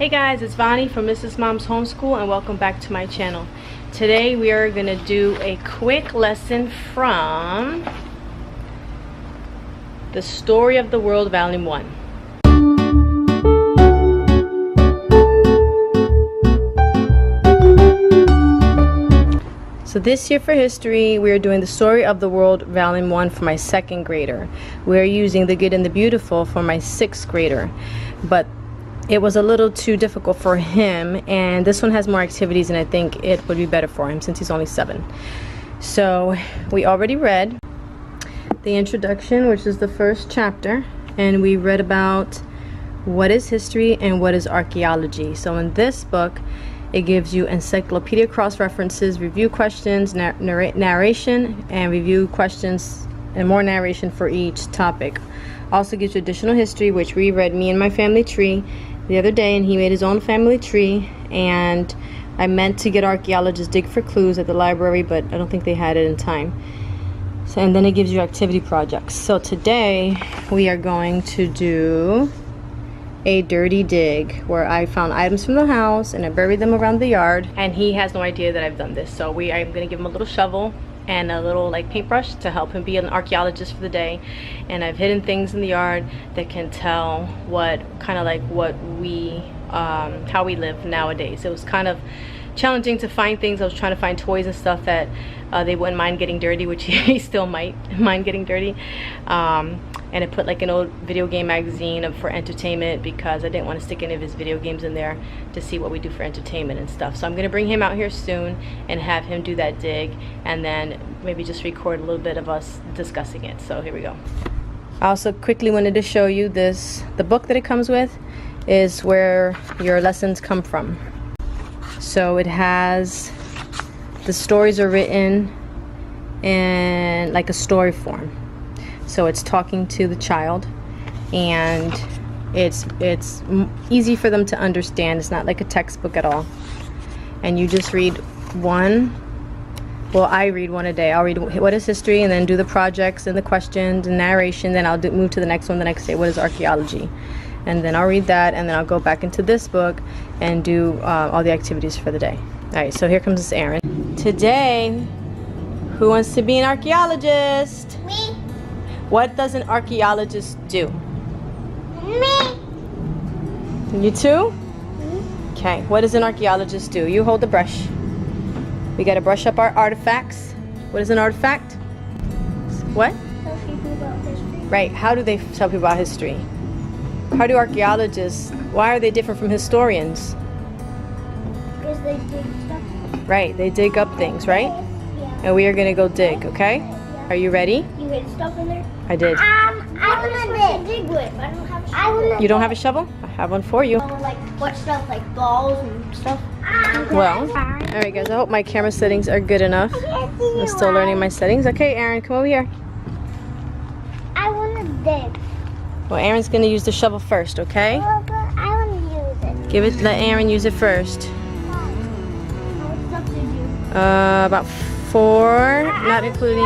Hey guys, it's Vonnie from Mrs. Mom's Homeschool and welcome back to my channel. Today we are going to do a quick lesson from The Story of the World, Volume 1. So this year for history, we are doing The Story of the World, Volume 1 for my 2nd grader. We are using The Good and the Beautiful for my 6th grader. But it was a little too difficult for him, and this one has more activities, and I think it would be better for him since he's only 7. So we already read the introduction, which is the first chapter, and we read about what is history and what is archaeology. So in this book, it gives you encyclopedia cross-references, review questions, narration, and review questions, and more narration for each topic. Also gives you additional history, which we read Me and My Family Tree the other day, and he made his own family tree. And I meant to get archaeologists dig for clues at the library, but I don't think they had it in time. So, and then it gives you activity projects. So today we are going to do a dirty dig where I found items from the house and I buried them around the yard, and he has no idea that I've done this. So I'm going to give him a little shovel and a little like paintbrush to help him be an archaeologist for the day. And I've hidden things in the yard that can tell what we how we live nowadays. It was kind of challenging to find things. I was trying to find toys and stuff that they wouldn't mind getting dirty, which he still might mind getting dirty. And I put like an old video game magazine for entertainment because I didn't want to stick any of his video games in there to see what we do for entertainment and stuff. So I'm going to bring him out here soon and have him do that dig, and then maybe just record a little bit of us discussing it. So here we go. I also quickly wanted to show you this. The book that it comes with is where your lessons come from. So it has, the stories are written in like a story form. So it's talking to the child, and it's easy for them to understand. It's not like a textbook at all. And you just read one. Well, I read one a day. I'll read what is history, and then do the projects and the questions and narration. Then I'll move to the next one the next day. What is archaeology? And then I'll read that, and then I'll go back into this book and do all the activities for the day. All right, so here comes Aaron. Today, who wants to be an archaeologist? Me. What does an archaeologist do? Me. You too? Okay, what does an archaeologist do? You hold the brush. We gotta brush up our artifacts. What is an artifact? What? Tell people about history. Right, how do they tell people about history? How do archaeologists, why are they different from historians? Because they dig stuff. Right, they dig up things, right? Yeah. And we are gonna go dig, okay? Are you ready? You hid stuff in there? I did. I want to dig with. I don't have a shovel. You don't have a shovel? I have one for you. Like what stuff? Like balls and stuff? Well, alright guys, I hope my camera settings are good enough. I'm still learning my settings. Okay, Aaron, come over here. I want to dig. Well, Aaron's gonna use the shovel first, okay? Well, but I want to use it. Let Aaron use it first. What stuff did you? About 4, not including...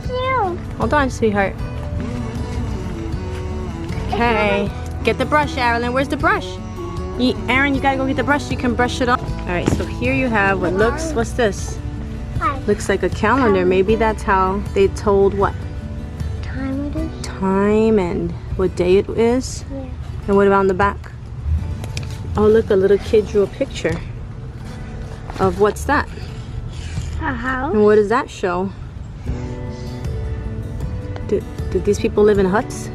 You. Hold on, sweetheart. Okay. Get the brush, Aaron. Where's the brush? Aaron, you gotta go get the brush so you can brush it off. Alright, so here you have what looks... What's this? Hi. Looks like a calendar. Maybe that's how they told what? Time it is? Time and what day it is. Yeah. And what about on the back? Oh, look, a little kid drew a picture of what's that? A house? And what does that show? Did these people live in huts?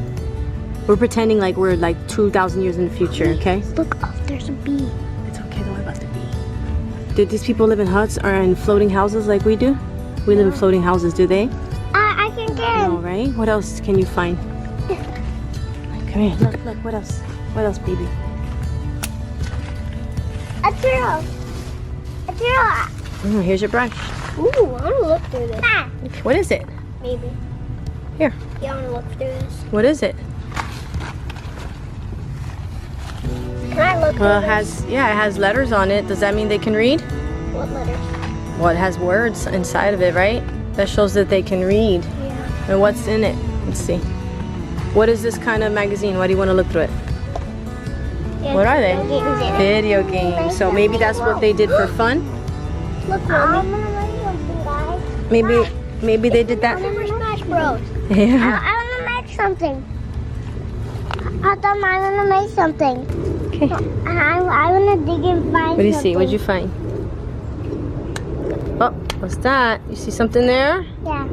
We're pretending like we're like 2,000 years in the future, okay? Look up, there's a bee. It's okay, don't worry about the bee. Did these people live in huts or in floating houses like we do? We live in floating houses, do they? I can get No, him. right? What else can you find? Come here, look, what else? What else, baby? A turtle. A turtle. Oh, here's your brush. Ooh, I want to look through this. Okay, what is it? Maybe. Here. Yeah, I want to look through this. What is it? Can I look Well, it through this? has, yeah, it has letters on it. Does that mean they can read? What letters? Well, it has words inside of it, right? That shows that they can read. Yeah. And what's in it? Let's see. What is this kind of magazine? Why do you want to look through it? What are they? Video games in it. Video games. So maybe that's what they did for fun? Look, Mommy. I'm gonna make something, guys. Maybe they did that. Super Smash Bros. Yeah. I want to make something. I thought I want to make something. Okay. I want to dig and find. What do you see? What'd you find? Oh, what's that? You see something there? Yeah.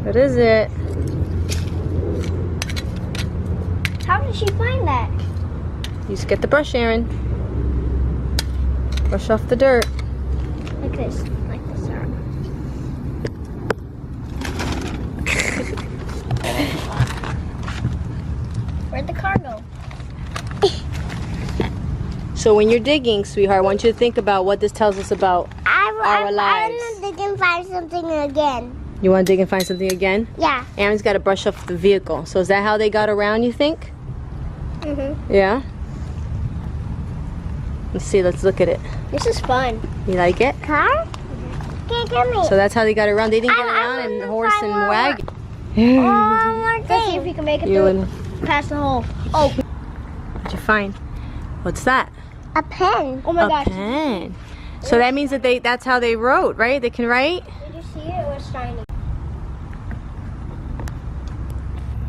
What is it? How did she find that? You just get the brush, Aaron. Brush off the dirt. Like this. Like this. Where'd the car go? So when you're digging, sweetheart, I want you to think about what this tells us about our lives. I want to dig and find something again. You want to dig and find something again? Yeah. Aaron's got to brush off the vehicle. So is that how they got around, you think? Mm-hmm. Yeah? Let's see, let's look at it. This is fun. You like it? Car? Okay, come here. So that's how they got around. They didn't get around in horse and wagon. One more thing. Let's see if we can make it through past the hole. Oh. What'd you find? What's that? A pen. Oh my gosh. A pen. So that means that that's how they wrote, right? They can write? Did you see it? It was shiny.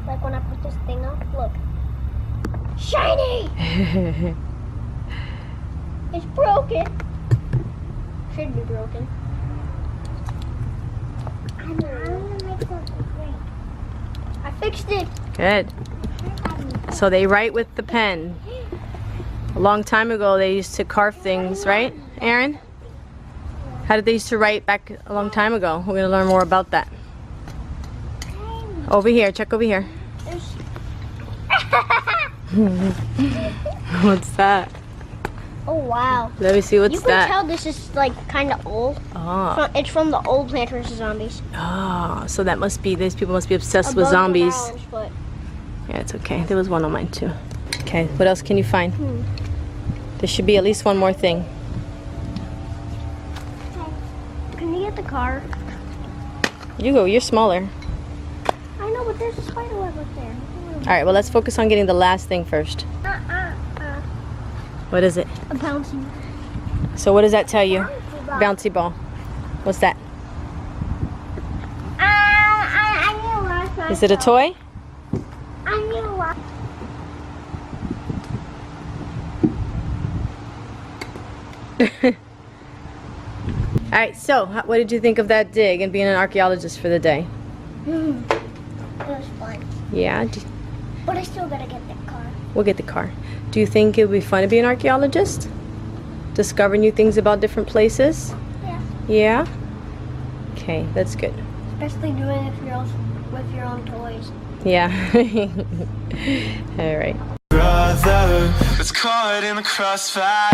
Like when I put this thing up, look. Shiny! It's broken. Should be broken. I'm gonna make something great. I fixed it. Good. So they write with the pen. A long time ago, they used to carve things, right, Aaron? How did they used to write back a long time ago? We're going to learn more about that. Over here. Check over here. What's that? Oh, wow. Let me see what's you that. can tell this is like kind of old. Oh. It's from the old Plants vs. Zombies. Oh, so that must be, these people must be obsessed with zombies. But Yeah, it's okay. There was one on mine too. Okay, what else can you find? There should be at least one more thing. Can you get the car? You go, you're smaller. I know, but there's a spider web up there. Alright, well let's focus on getting the last thing first. What is it? A bouncy. So what does that tell you? Bouncy ball. What's that? I knew last time. Is it a toy? I knew last. Alright, so what did you think of that dig and being an archaeologist for the day? It was fun. Yeah, But I still gotta get that car. we'll get the car. Do you think it would be fun to be an archaeologist? Discover new things about different places? Yeah. Yeah? Okay, that's good. Especially doing it with your own toys. Yeah. Alright. Brother, it's caught in the crossfire.